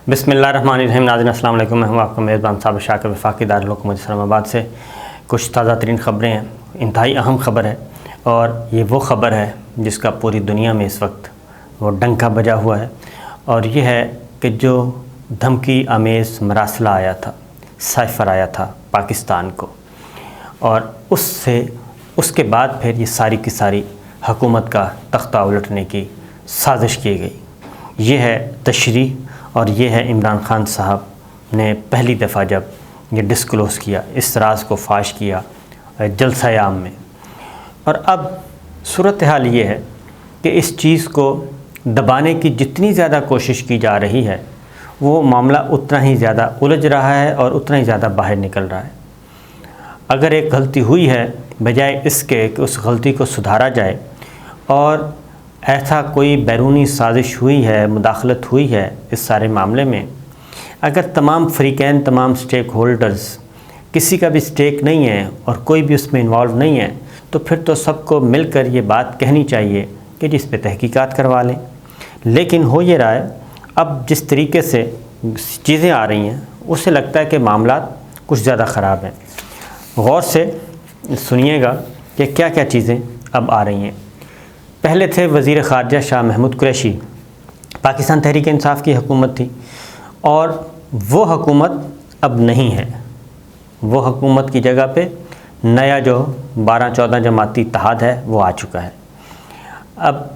बिस्मिल्लाहिर्रहमानिर्रहीम। नाज़रीन अस्सलाम वालेकुम। मैं हूँ आपका मेज़बान साबिर शाकिर वफाकी दारुल हुकूमत इस्लामाबाद से। कुछ ताज़ा तरीन ख़बरें हैं, इंतहाई अहम ख़बर है और ये वो ख़बर है जिसका पूरी दुनिया में इस वक्त वो डंका बजा हुआ है। और ये है कि जो धमकी आमेज़ मरासला आया था, साइफ़र आया था पाकिस्तान को, और उसके बाद फिर ये सारी की सारी हुकूमत का तख्ता उलटने की साजिश की गई। ये है तशरीह और ये है इमरान खान साहब ने पहली दफ़ा जब ये डिस्क्लोज़ किया, इस राज को फाश किया जलसा आम में। और अब सूरत हाल ये है कि इस चीज़ को दबाने की जितनी ज़्यादा कोशिश की जा रही है, वो मामला उतना ही ज़्यादा उलझ रहा है और उतना ही ज़्यादा बाहर निकल रहा है। अगर एक गलती हुई है, बजाय इसके कि उस गलती को सुधारा जाए और ऐसा कोई बैरूनी साजिश हुई है, मुदाखलत हुई है इस सारे मामले में, अगर तमाम फ़रीक़ैन, तमाम स्टेक होल्डर्स, किसी का भी स्टेक नहीं है और कोई भी उसमें इन्वॉल्व नहीं है, तो फिर तो सबको मिलकर ये बात कहनी चाहिए कि जिस पे तहकीकात करवा लें। लेकिन हो ये रहा है, अब जिस तरीके से चीज़ें आ रही हैं उससे लगता है कि मामला कुछ ज़्यादा ख़राब हैं। गौर से सुनिएगा कि क्या क्या चीज़ें अब आ रही हैं। पहले थे वज़ीर ख़ारजा शाह महमूद कुरैशी, पाकिस्तान तहरीक इंसाफ की हुकूमत थी और वो हुकूमत अब नहीं है। वो हुकूमत की जगह पे नया जो 12-14 जमाती इत्तेहाद है वो आ चुका है। अब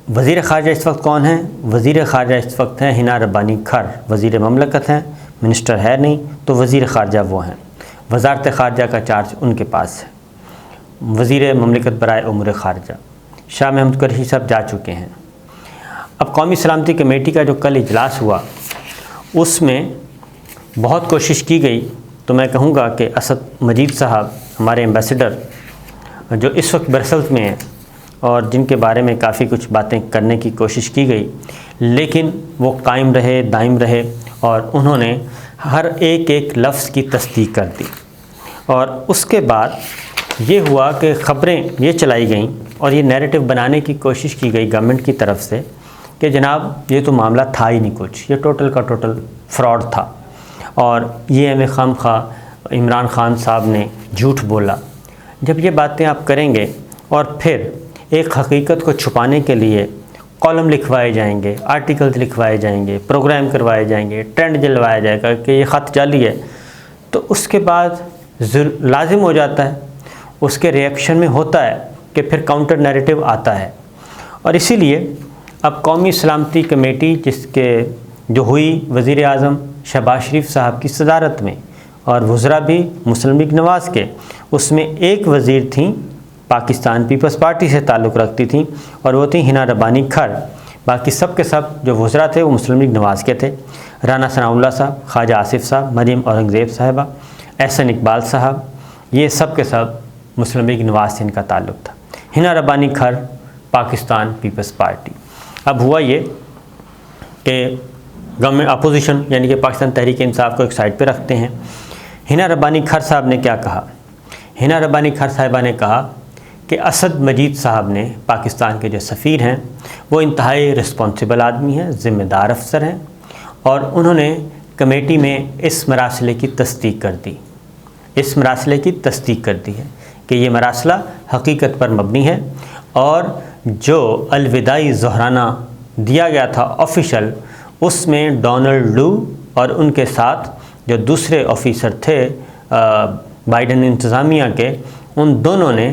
वज़ीर ख़ारजा इस वक्त कौन है? वज़ीर ख़ारजा इस वक्त हैं हिना रब्बानी खर। वज़ीर ममलकत हैं, मिनिस्टर है नहीं, तो वज़ीर ख़ारजा वो हैं। वज़ारत ख़ारजा का चार्ज उनके पास है। वज़ीर ममलकत बराए उमूर ख़ारजा शाह महमूद कुरैशी साहब जा चुके हैं। अब कौमी सलामती कमेटी का जो कल इजलास हुआ उसमें बहुत कोशिश की गई, तो मैं कहूँगा कि असद मजीद साहब, हमारे एम्बेसडर जो इस वक्त ब्रसेल्स में हैं और जिनके बारे में काफ़ी कुछ बातें करने की कोशिश की गई, लेकिन वो कायम रहे, दायम रहे और उन्होंने हर एक लफ्ज़ की तस्दीक कर दी। और उसके बाद ये हुआ कि ख़बरें ये चलाई गईं और ये नैरेटिव बनाने की कोशिश की गई गवर्नमेंट की तरफ से कि जनाब ये तो मामला था ही नहीं कुछ, ये टोटल का टोटल फ्रॉड था और ये हमें खामखा इमरान खान साहब ने झूठ बोला। जब ये बातें आप करेंगे और फिर एक हकीकत को छुपाने के लिए कॉलम लिखवाए जाएंगे, आर्टिकल्स लिखवाए जाएंगे, प्रोग्राम करवाए जाएंगे, ट्रेंड जलवाया जाएगा कि ये ख़त जाली है, तो उसके बाद लाजिम हो जाता है, उसके रिएक्शन में होता है कि फिर काउंटर नैरेटिव आता है। और इसीलिए अब कौमी सलामती कमेटी जिसके जो हुई वज़ीर आज़म शहबाज शरीफ साहब की सदारत में और वज़रा भी मुस्लिम लीग नवाज़ के, उसमें एक वज़ीर थी पाकिस्तान पीपल्स पार्टी से ताल्लुक़ रखती थी और वो थी हिना रब्बानी खर। बाकी सब के सब जो वज़रा थे वो मुस्लिम लीग नवाज़ के थे। राना सनाउल्लाह साहब, ख्वाजा आसिफ साहब, मरीम औरंगज़ेब साहिबा, एहसन इकबाल साहब, ये सब के सब मुस्लिम लीग नवाज़ से इनका ताल्लुक़ था। हिना रब्बानी खर पाकिस्तान पीपल्स पार्टी। अब हुआ ये कि गवर्नमेंट अपोजिशन यानी कि पाकिस्तान तहरीक इंसाफ को एक साइड पे रखते हैं। हिना रब्बानी खर साहब ने क्या कहा? हिना रब्बानी खर साहिबा ने कहा कि असद मजीद साहब ने, पाकिस्तान के जो सफ़ीर हैं, वो इंतहाई रिस्पॉन्सिबल आदमी हैं, ज़िम्मेदार अफसर हैं और उन्होंने कमेटी में इस मरासले की तस्दीक कर दी। इस मरासले की तस्दीक कर दी है कि ये मरासला हकीकत पर मबनी है और जो अलविदाई ज़ोहराना दिया गया था ऑफिशियल, उसमें डोनाल्ड लू और उनके साथ जो दूसरे ऑफिसर थे बाइडन इंतज़ामिया के, उन दोनों ने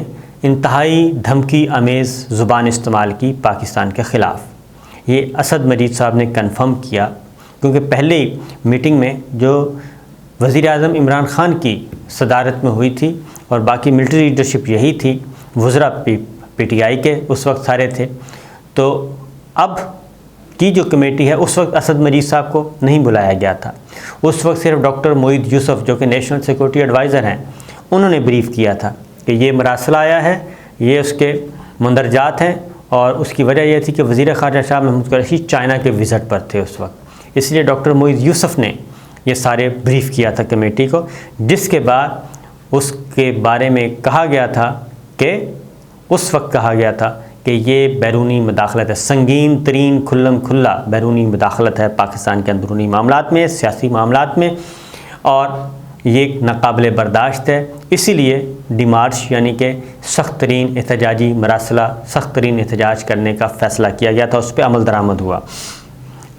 इंतहाई धमकी आमेज़ ज़ुबान इस्तेमाल की पाकिस्तान के ख़िलाफ़। ये असद मजीद साहब ने कन्फर्म किया क्योंकि पहले ही मीटिंग में जो वज़ीर आज़म इमरान खान की सदारत में हुई थी और बाकी मिलिट्री लीडरशिप यही थी, वज़रा पीटीआई के उस वक्त सारे थे, तो अब की जो कमेटी है उस वक्त असद मजीद साहब को नहीं बुलाया गया था। उस वक्त सिर्फ डॉक्टर मोईद यूसुफ जो कि नेशनल सिक्योरिटी एडवाइज़र हैं, उन्होंने ब्रीफ़ किया था कि ये मरासला आया है, ये उसके मंदरजात हैं और उसकी वजह यह थी कि वज़ीर ख़ारजा शाह महमूद कुरैशी चाइना के विज़िट पर थे उस वक्त, इसलिए डॉक्टर मोईद यूसुफ ने ये सारे ब्रीफ़ किया था कमेटी को, जिसके बाद उसके बारे में कहा गया था कि उस वक्त कहा गया था कि ये बैरूनी मुदाखलत है, संगीन तरीन खुल्लम खुल्ला बैरूनी मुदाखलत है पाकिस्तान के अंदरूनी मामलात में, सियासी मामलात में, और ये नाकाबिल बर्दाश्त है। इसीलिए डिमार्च यानी कि सख्त तरीन एहतजाजी मरासला, सख्त तरीन एहतजाज करने का फ़ैसला किया गया था, उस पर अमल दरामद हुआ।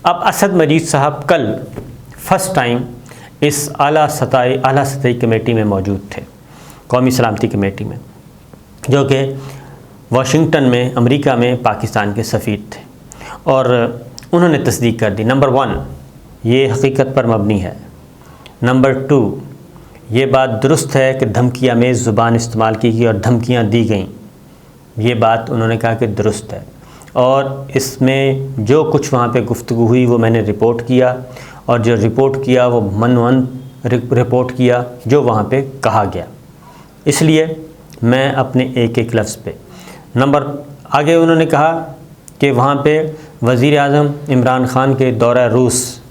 अब असद मजीद साहब कल फ़र्स्ट टाइम इस आला सतही कमेटी में मौजूद थे, कौमी सलामती कमेटी में, जो कि वाशिंगटन में अमेरिका में पाकिस्तान के सफ़ीर थे, और उन्होंने तस्दीक कर दी, नंबर 1 ये हकीकत पर मबनी है, नंबर 2 ये बात दुरुस्त है कि धमकी आमेज़ ज़ुबान इस्तेमाल की गई और धमकियाँ दी गईं, ये बात उन्होंने कहा कि दुरुस्त है, और इसमें जो कुछ वहाँ पे गुफ्तगू हुई वो मैंने रिपोर्ट किया, और जो रिपोर्ट किया वो मनवन रिपोर्ट किया जो वहाँ पे कहा गया। इसलिए मैं अपने एक एक लफ्ज़ पे आगे उन्होंने कहा कि वहाँ पे वज़ीर आज़म इमरान ख़ान के दौरा रूस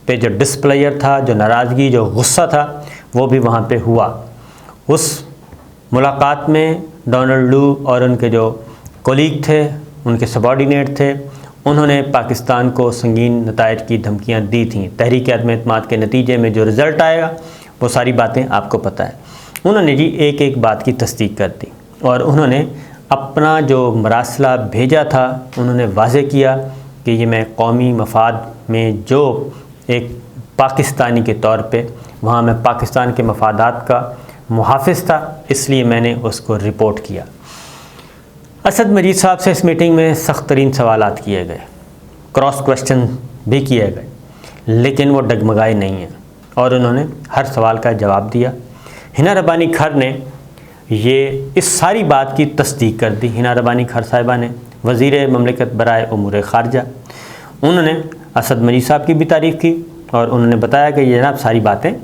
पे जो डिस्प्लेयर था, जो नाराज़गी, जो गुस्सा था, वो भी वहाँ पे हुआ। उस मुलाकात में डोनाल्ड लू और उनके जो कोलीग थे, उनके सबॉर्डिनेट थे, उन्होंने पाकिस्तान को संगीन नताइज की धमकियाँ दी थीं। तहरीक अदम एतमाद के नतीजे में जो रिज़ल्ट आएगा वो सारी बातें आपको पता है। उन्होंने जी एक एक बात की तस्दीक कर दी, और उन्होंने अपना जो मरासला भेजा था उन्होंने वाज़े किया कि ये मैं कौमी मफाद में जो एक पाकिस्तानी के तौर पे वहाँ मैं पाकिस्तान के मफादात का मुहाफ़िज़ था, इसलिए मैंने उसको रिपोर्ट किया। असद मजीद साहब से इस मीटिंग में सख्त तरीन सवालात किए गए, क्रॉस क्वेश्चन भी किए गए, लेकिन वो डगमगाए नहीं हैं और उन्होंने हर सवाल का जवाब दिया। हिना रब्बानी खर ने ये इस सारी बात की तस्दीक कर दी। हिना रब्बानी खर साहिबा ने, वज़ीर ममलिकत बराए उमूर ख़ारजा, उन्होंने असद मजीद साहब की भी तारीफ़ की, और उन्होंने बताया कि ये जनाब सारी बातें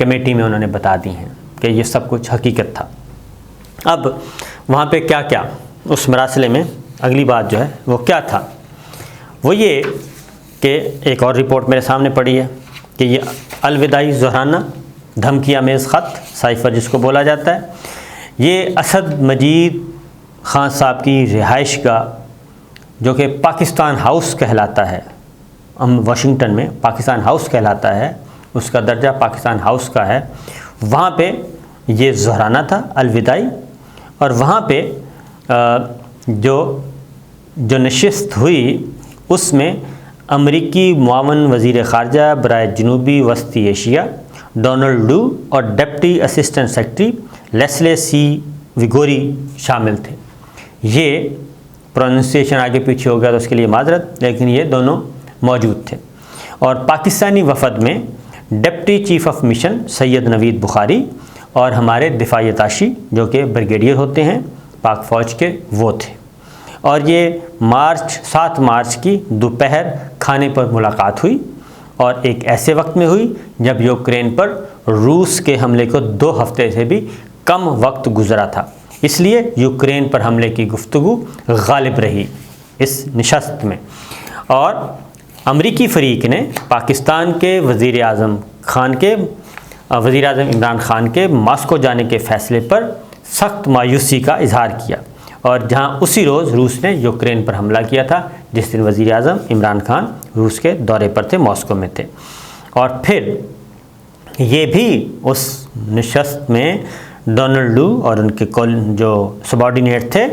कमेटी में उन्होंने बता दी हैं कि ये सब कुछ हकीकत था। अब वहाँ पे क्या क्या उस मरासले में अगली बात जो है वो क्या था, वो ये कि एक और रिपोर्ट मेरे सामने पड़ी है कि ये अलविदाई ज़ुहराना धमकी आमेज़ ख़त साइफ़र जिसको बोला जाता है, ये असद मजीद ख़ान साहब की रिहाइश का जो कि पाकिस्तान हाउस कहलाता है, वाशिंगटन में पाकिस्तान हाउस कहलाता है, उसका दर्जा पाकिस्तान हाउस का है, वहाँ पे ये ज़ुहराना था अलविदाई, और वहाँ पे जो नशिस्त हुई उसमें अमरीकी मुआवन वज़ीर ख़ारजा बराए जनूबी वस्ती एशिया डोनाल्ड लू और डिप्टी असिस्टेंट सेक्रेटरी लेस्ले सी विगोरी शामिल थे। ये प्रोनाउंसिएशन आगे पीछे हो गया तो उसके लिए माजरत, लेकिन ये दोनों मौजूद थे। और पाकिस्तानी वफ़द में deputy chief of mission Syed Naveed Bukhari और हमारे दिफाई ताशी जो कि ब्रिगेडियर होते हैं पाक फ़ौज के, वो थे। और ये 7 मार्च की दोपहर खाने पर मुलाकात हुई, और एक ऐसे वक्त में हुई जब यूक्रेन पर रूस के हमले को 2 हफ्ते से भी कम वक्त गुजरा था, इसलिए यूक्रेन पर हमले की गुफ्तगू गालिब रही इस नशस्त में। और अमरीकी फ़रीक ने पाकिस्तान के वज़ीर आज़म इमरान ख़ान के मास्को जाने के फ़ैसले पर सख्त मायूसी का इजहार किया, और जहां उसी रोज़ रूस ने यूक्रेन पर हमला किया था जिस दिन वज़ीर आज़म इमरान ख़ान रूस के दौरे पर थे, मॉस्को में थे। और फिर ये भी उस नशस्त में डोनाल्ड लू और उनके जो सबॉर्डिनेट थे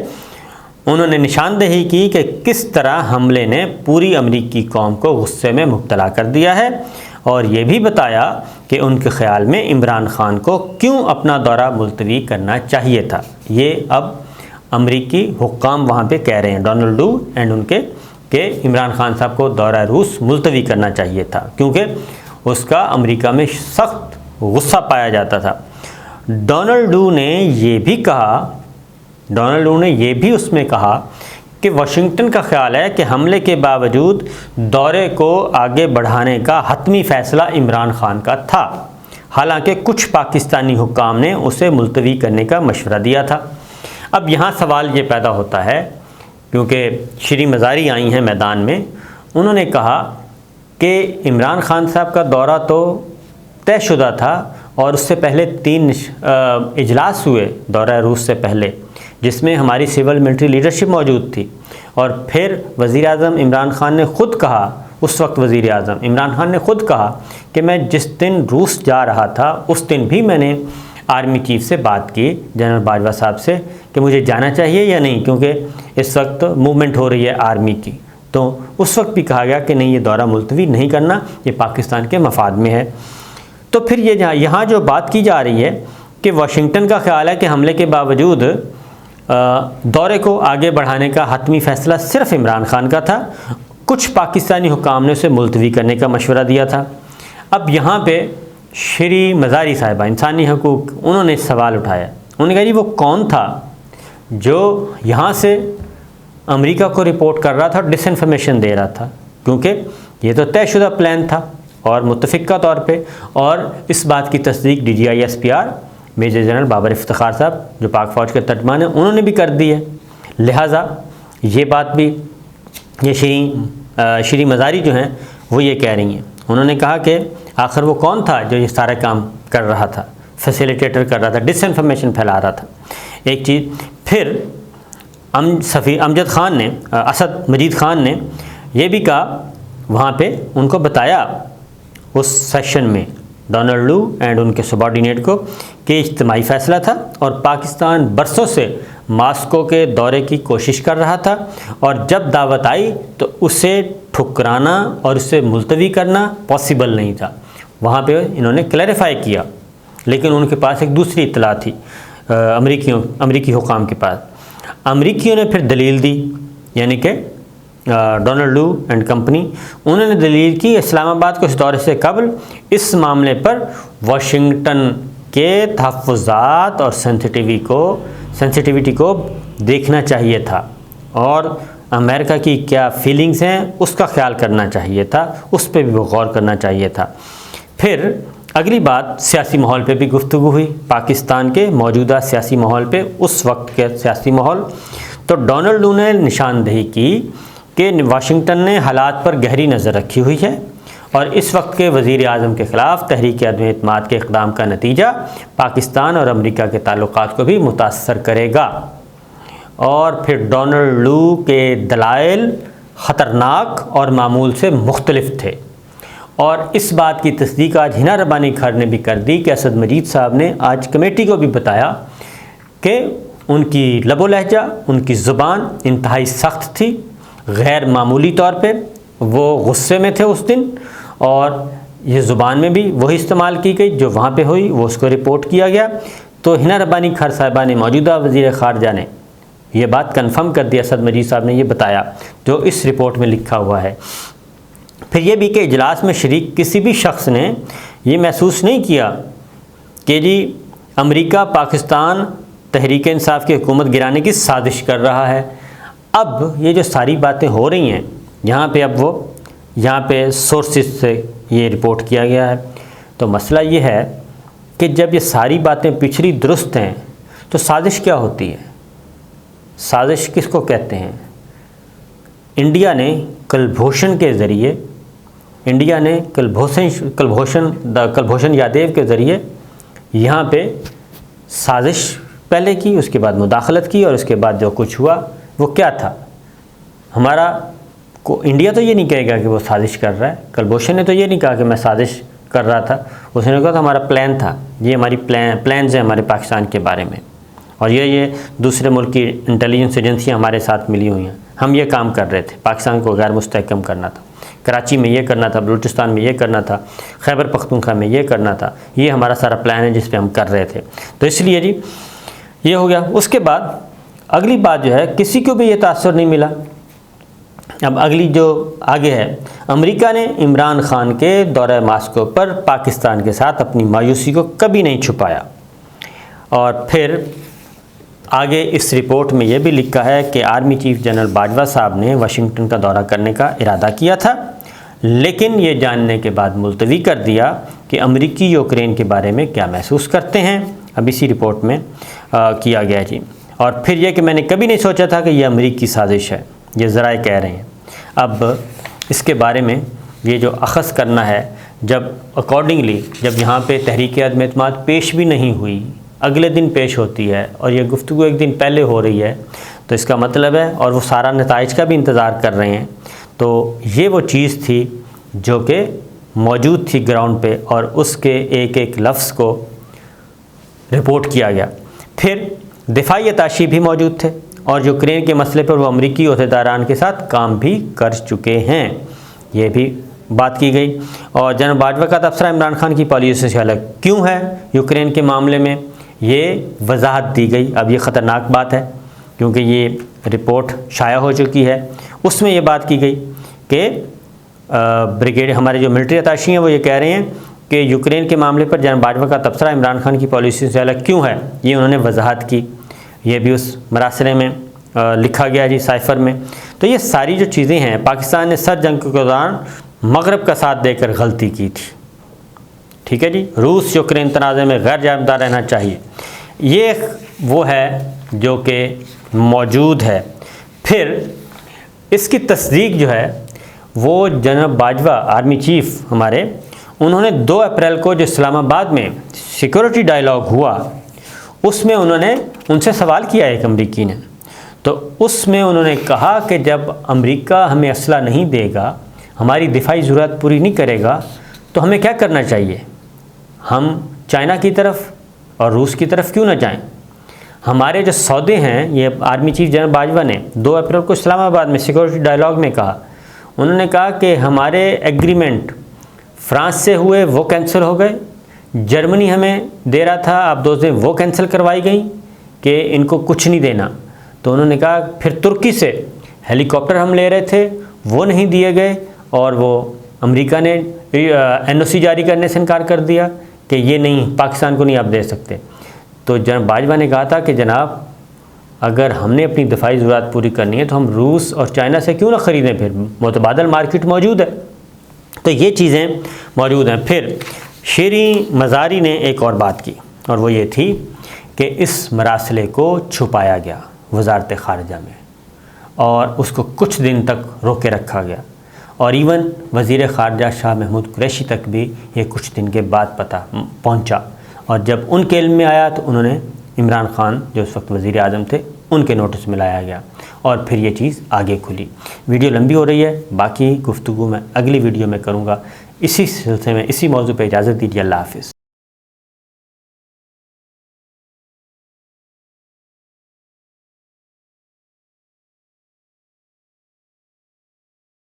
उन्होंने निशानदेही की कि किस तरह हमले ने पूरी अमरीकी कौम को गुस्से में मुब्तला कर दिया है, और ये भी बताया कि उनके ख़्याल में इमरान ख़ान को क्यों अपना दौरा मुलतवी करना चाहिए था। ये अब अमरीकी हुक्काम वहाँ पे कह रहे हैं, डोनाल्ड लू एंड उनके, कि इमरान ख़ान साहब को दौरा रूस मुलतवी करना चाहिए था, क्योंकि उसका अमरीका में सख्त गुस्सा पाया जाता था। डोनाल्ड लू ने ये भी उसमें कहा कि वाशिंगटन का ख्याल है कि हमले के बावजूद दौरे को आगे बढ़ाने का हतमी फ़ैसला इमरान ख़ान का था, हालांकि कुछ पाकिस्तानी हुक्काम ने उसे मुलतवी करने का मशवरा दिया था। अब यहाँ सवाल ये पैदा होता है, क्योंकि श्री मज़ारी आई हैं मैदान में, उन्होंने कहा कि इमरान ख़ान साहब का दौरा तो तयशुदा था और उससे पहले 3 इजलास हुए दौरा रूस से पहले, जिसमें हमारी सिविल मिलिट्री लीडरशिप मौजूद थी। और फिर वज़ीर आज़म इमरान ख़ान ने ख़ुद कहा, उस वक्त वज़ीर आज़म इमरान ख़ान ने ख़ुद कहा कि मैं जिस दिन रूस जा रहा था उस दिन भी मैंने आर्मी चीफ से बात की, जनरल बाजवा साहब से, कि मुझे जाना चाहिए या नहीं, क्योंकि इस वक्त मूवमेंट हो रही है आर्मी की। तो उस वक्त भी कहा गया कि नहीं, ये दौरा मुलतवी नहीं करना, ये पाकिस्तान के मफाद में है। तो फिर ये यहाँ जो बात की जा रही है कि वाशिंगटन का ख्याल है कि हमले के बावजूद दौरे को आगे बढ़ाने का हतमी फ़ैसला सिर्फ इमरान ख़ान का था, कुछ पाकिस्तानी हुकाम ने उसे मुलतवी करने का मशवरा दिया था। अब यहाँ पे श्री मज़ारी साहिबा इंसानी हकूक़, उन्होंने सवाल उठाया। उन्होंने कहा जी वो कौन था जो यहाँ से अमेरिका को रिपोर्ट कर रहा था, डिसइंफॉर्मेशन दे रहा था, क्योंकि ये तो तयशुदा प्लान था और मुत्तफ़िक़ा तौर पे, और इस बात की तस्दीक DGI-SPR major general Babar Iftikhar साहब जो पाक फ़ौज के तर्जमान हैं उन्होंने भी कर दी है। लिहाजा ये बात भी ये श्री मज़ारी जो हैं वो ये कह रही हैं। उन्होंने कहा कि आखिर वो कौन था जो ये सारा काम कर रहा था, फैसिलिटेटर कर रहा था, डिसइंफॉर्मेशन फैला रहा था। एक चीज़ फिर अमजद ख़ान ने, असद मजीद ख़ान ने ये भी कहा, वहाँ पे उनको बताया उस सेशन में डोनाल्ड लू एंड उनके सबॉर्डिनेट को कि इज्तिमाई फ़ैसला था और पाकिस्तान बरसों से मास्को के दौरे की कोशिश कर रहा था, और जब दावत आई तो उसे ठुकराना और उसे मुलतवी करना पॉसिबल नहीं था। वहाँ पे इन्होंने क्लैरिफाई किया, लेकिन उनके पास एक दूसरी इत्तला थी अमरीकी हुकाम के पास। अमरीकियों ने फिर दलील दी, यानी कि डोनाल्ड लू एंड कंपनी, उन्होंने दलील की इस्लामाबाद को इस दौरे से कबल इस मामले पर वाशिंगटन के तहफ़्फ़ुज़ात और सेंसिटिविटी को देखना चाहिए था, और अमेरिका की क्या फीलिंग्स हैं उसका ख्याल करना चाहिए था, उस पर भी गौर करना चाहिए था। फिर अगली बात सियासी माहौल पे भी गुफ्तगू हुई, पाकिस्तान के मौजूदा सियासी माहौल पे, उस वक्त के सियासी माहौल। तो डोनाल्ड लू ने निशानदेही की कि वाशिंगटन ने हालात पर गहरी नज़र रखी हुई है और इस वक्त के वज़ीर आज़म के ख़िलाफ़ तहरीक अदम एतमाद के इक़दाम का नतीजा पाकिस्तान और अमेरिका के ताल्लुक़ात को भी मुतासर करेगा। और फिर डोनाल्ड लू के दलाइल ख़तरनाक और मामूल से मुख्तलिफ थे, और इस बात की तस्दीक आज हिना रब्बानी खर ने भी कर दी कि असद मजीद साहब ने आज कमेटी को भी बताया कि उनकी लबो लहजा, उनकी ज़ुबान इंतहाई सख्त थी, गैर मामूली तौर पे वो गुस्से में थे उस दिन, और ये ज़ुबान में भी वही इस्तेमाल की गई जो वहाँ पे हुई, वो उसको रिपोर्ट किया गया। तो हिना रब्बानी खर साहिबा ने, मौजूदा वज़ीर ख़ारजा ने ये बात कन्फर्म कर दी, असद मजीद साहब ने ये बताया जो इस रिपोर्ट में लिखा हुआ है। फिर ये भी कि इजलास में शरीक किसी भी शख्स ने ये महसूस नहीं किया कि जी अमेरिका पाकिस्तान तहरीक इंसाफ की हुकूमत गिराने की साजिश कर रहा है। अब ये जो सारी बातें हो रही हैं यहाँ पे, अब वो यहाँ पे सोर्सेस से ये रिपोर्ट किया गया है। तो मसला ये है कि जब ये सारी बातें पिछड़ी दुरुस्त हैं तो साजिश क्या होती है? साजिश किसको कहते हैं? इंडिया ने कुलभूषण के ज़रिए, इंडिया ने कुलभूषण यादव के ज़रिए यहाँ पे साजिश पहले की, उसके बाद मुदाखलत की, और उसके बाद जो कुछ हुआ वो क्या था? हमारा को इंडिया तो ये नहीं कहेगा कि वो साजिश कर रहा है। कुलभूषण ने तो ये नहीं कहा कि मैं साजिश कर रहा था, उसने कहा था हमारा प्लान था, ये हमारी प्लान्स हैं हमारे पाकिस्तान के बारे में, और ये दूसरे मुल्क की इंटेलिजेंस एजेंसियाँ हमारे साथ मिली हुई हैं, हम ये काम कर रहे थे, पाकिस्तान को गैर मुस्तहकम करना था, कराची में ये करना था, बलूचिस्तान में ये करना था, खैबर पख्तूनख्वा में ये करना था, ये हमारा सारा प्लान है जिस पे हम कर रहे थे। तो इसलिए जी ये हो गया। उसके बाद अगली बात जो है, किसी को भी ये तासुर नहीं मिला। अब अगली जो आगे है, अमेरिका ने इमरान ख़ान के दौरे मास्को पर पाकिस्तान के साथ अपनी मायूसी को कभी नहीं छुपाया। और फिर आगे इस रिपोर्ट में यह भी लिखा है कि आर्मी चीफ जनरल बाजवा साहब ने वाशिंगटन का दौरा करने का इरादा किया था, लेकिन ये जानने के बाद मुलतवी कर दिया कि अमेरिकी यूक्रेन के बारे में क्या महसूस करते हैं। अब इसी रिपोर्ट में किया गया जी। और फिर यह कि मैंने कभी नहीं सोचा था कि यह अमेरिकी साजिश है, ये ज़राए कह रहे हैं। अब इसके बारे में ये जो अख़ज़ करना है, जब अकॉर्डिंगली जब यहाँ पे तहरीक अदम एतमाद पेश भी नहीं हुई, अगले दिन पेश होती है और ये गुफ्तगू एक दिन पहले हो रही है, तो इसका मतलब है, और वो सारा नताइज का भी इंतज़ार कर रहे हैं। तो ये वो चीज़ थी जो कि मौजूद थी ग्राउंड पे, और उसके एक एक लफ्ज़ को रिपोर्ट किया गया। फिर दिफाई अताशी भी मौजूद थे, और यूक्रेन के मसले पर वो अमरीकी ओहदेदारान के साथ काम भी कर चुके हैं, ये भी बात की गई। और जनरल बाजवा का तबसरा इमरान खान की पॉलिसी से अलग क्यों है यूक्रेन के मामले में, ये वजाहत दी गई। अब ये ख़तरनाक बात है क्योंकि ये रिपोर्ट शाया हो चुकी है। उसमें ये बात की गई कि ब्रिगेड हमारे जो मिलिट्री अताशी हैं वो ये कह रहे हैं कि यूक्रेन के मामले पर जनरल बाजवा का तबसरा इमरान खान की पॉलिसी से अलग क्यों है, ये उन्होंने वजाहत की। ये भी उस मरासले में लिखा गया जी, साइफ़र में। तो ये सारी जो चीज़ें हैं, पाकिस्तान ने सर जंग के दौरान मगरब का साथ देकर गलती की थी। ठीक है जी, रूस यूक्रेन तनाज़े में गैर जानबदार रहना चाहिए, ये वो है जो कि मौजूद है। फिर इसकी तस्दीक जो है वो जनरल बाजवा आर्मी चीफ़ हमारे, उन्होंने 2 अप्रैल को जो इस्लामाबाद में सिक्योरिटी डायलॉग हुआ उसमें उन्होंने उनसे सवाल किया एक अमरीकी ने। तो उसमें उन्होंने कहा कि जब अमेरिका हमें असला नहीं देगा, हमारी दिफाई ज़रूरत पूरी नहीं करेगा, तो हमें क्या करना चाहिए, हम चाइना की तरफ और रूस की तरफ क्यों ना जाएं। हमारे जो सौदे हैं, ये आर्मी चीफ जनरल बाजवा ने 2 अप्रैल को इस्लामाबाद में सिक्योरिटी डायलॉग में कहा। उन्होंने कहा कि हमारे एग्रीमेंट फ्रांस से हुए वो कैंसिल हो गए, जर्मनी हमें दे रहा था आप 2 दिन, वो कैंसिल करवाई गई कि इनको कुछ नहीं देना। तो उन्होंने कहा फिर तुर्की से हेलीकॉप्टर हम ले रहे थे, वो नहीं दिए गए, और वो अमेरिका ने NOC जारी करने से इनकार कर दिया कि ये नहीं, पाकिस्तान को नहीं आप दे सकते। तो जनरल बाजवा ने कहा था कि जनाब अगर हमने अपनी दिफाई ज़रूरत पूरी करनी है तो हम रूस और चाइना से क्यों ना ख़रीदें, फिर मुतबादल मार्केट मौजूद है। तो ये चीज़ें मौजूद हैं। फिर शेरी मज़ारी ने एक और बात की, और वो ये थी कि इस मरासले को छुपाया गया वजारत ख़ारिजा में, और उसको कुछ दिन तक रोके रखा गया, और इवन वज़ीर ख़ारिजा शाह महमूद कुरैशी तक भी ये कुछ दिन के बाद पता पहुंचा। और जब उनके इल्म में आया तो उन्होंने इमरान खान जो उस वक्त वज़ीर आज़म थे उनके नोटिस में लाया गया, और फिर ये चीज़ आगे खुली। वीडियो लंबी हो रही है, बाकी गुफ्तगू मैं अगली वीडियो में करूँगा इसी सिलसिले में, इसी मौजू पर। इजाज़त दीजिए, अल्लाह हाफ़िज़।